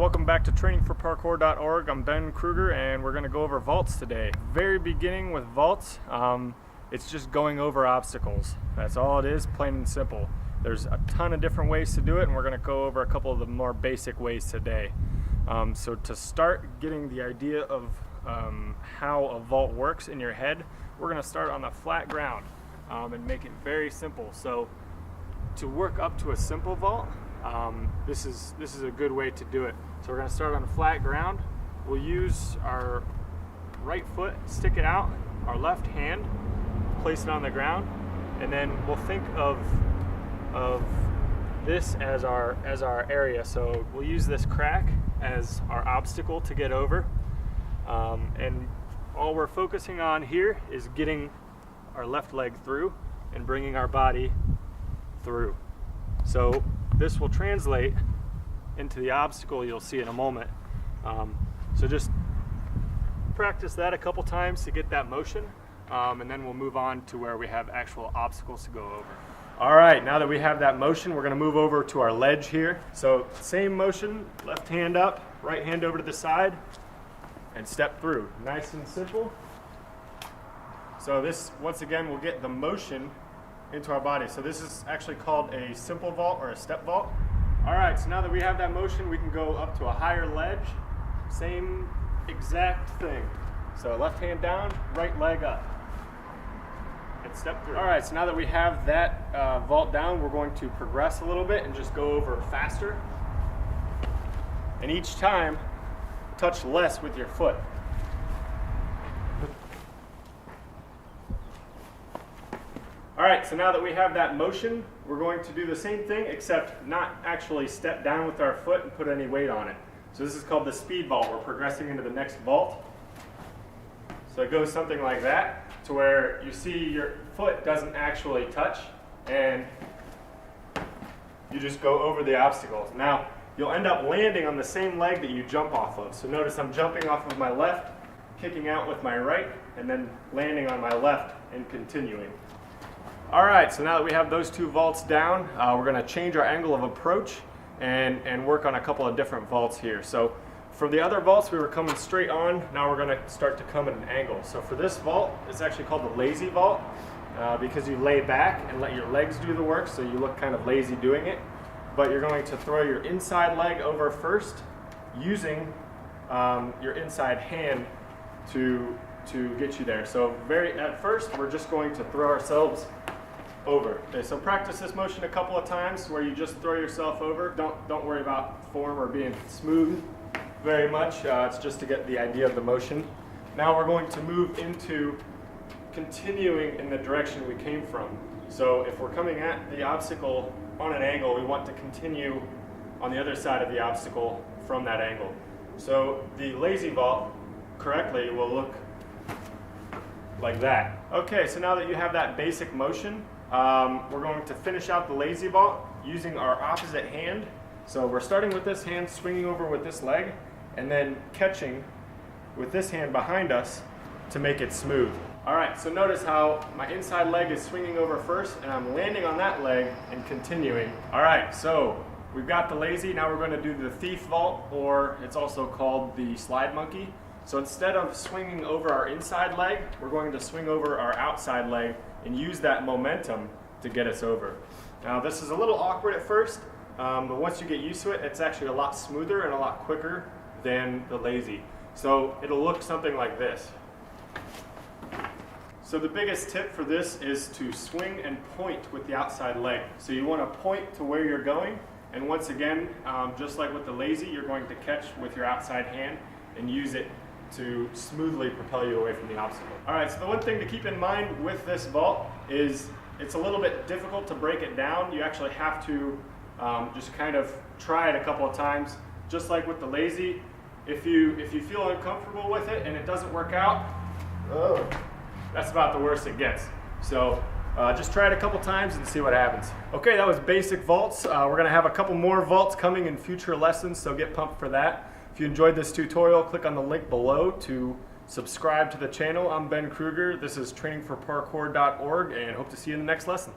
welcome back to trainingforparkour.org. I'm Ben Kruger and we're going to go over vaults today. Very beginning with vaults, it's just going over obstacles. That's all it is, plain and simple. There's a ton of different ways to do it and we're going to go over a couple of the more basic ways today. So to start getting the idea of how a vault works in your head, we're going to start on the flat ground and make it very simple. So to work up to a simple vault, this is a good way to do it. So we're going to start on the flat ground. We'll use our right foot, stick it out, our left hand, place it on the ground, and then we'll think of this as our area. So we'll use this crack as our obstacle to get over, and all we're focusing on here is getting our left leg through and bringing our body through. So this will translate into the obstacle you'll see in a moment. So just practice that a couple times to get that motion, and then we'll move on to where we have actual obstacles to go over. All right, now that we have that motion, we're gonna move over to our ledge here. So same motion, left hand up, right hand over to the side, and step through. Nice and simple. So this, once again, will get the motion into our body. So this is actually called a simple vault or a step vault. All right, so now that we have that motion, we can go up to a higher ledge. Same exact thing. So left hand down, right leg up, and step through. All right, so now that we have that vault down, we're going to progress a little bit and just go over faster. And each time, touch less with your foot. All right, so now that we have that motion, we're going to do the same thing, except not actually step down with our foot and put any weight on it. So this is called the speed vault. We're progressing into the next vault. So it goes something like that, to where you see your foot doesn't actually touch, and you just go over the obstacles. Now, you'll end up landing on the same leg that you jump off of. So notice I'm jumping off of my left, kicking out with my right, and then landing on my left and continuing. All right, so now that we have those two vaults down, we're going to change our angle of approach and work on a couple of different vaults here. So for the other vaults, we were coming straight on. Now we're going to start to come at an angle. So for this vault, it's actually called the lazy vault because you lay back and let your legs do the work, so you look kind of lazy doing it. But you're going to throw your inside leg over first, using your inside hand to get you there. So at first, we're just going to throw ourselves over. Okay, so practice this motion a couple of times where you just throw yourself over. Don't worry about form or being smooth very much. It's just to get the idea of the motion. Now we're going to move into continuing in the direction we came from. So if we're coming at the obstacle on an angle, we want to continue on the other side of the obstacle from that angle. So the lazy vault correctly will look like that. Okay, so now that you have that basic motion, we're going to finish out the lazy vault using our opposite hand. So we're starting with this hand, swinging over with this leg, and then catching with this hand behind us to make it smooth. All right, so notice how my inside leg is swinging over first, and I'm landing on that leg and continuing. All right, so we've got the lazy. Now we're going to do the thief vault, or it's also called the slide monkey. So instead of swinging over our inside leg, we're going to swing over our outside leg and use that momentum to get us over. Now this is a little awkward at first, but once you get used to it, it's actually a lot smoother and a lot quicker than the lazy. So it'll look something like this. So the biggest tip for this is to swing and point with the outside leg. So you want to point to where you're going, and once again, just like with the lazy, you're going to catch with your outside hand and use it to smoothly propel you away from the obstacle. All right, so the one thing to keep in mind with this vault is it's a little bit difficult to break it down. You actually have to just kind of try it a couple of times. Just like with the lazy, if you feel uncomfortable with it and it doesn't work out, that's about the worst it gets. So just try it a couple times and see what happens. Okay, that was basic vaults. We're gonna have a couple more vaults coming in future lessons, so get pumped for that. If you enjoyed this tutorial, click on the link below to subscribe to the channel. I'm Ben Kruger. This is trainingforparkour.org, and hope to see you in the next lesson.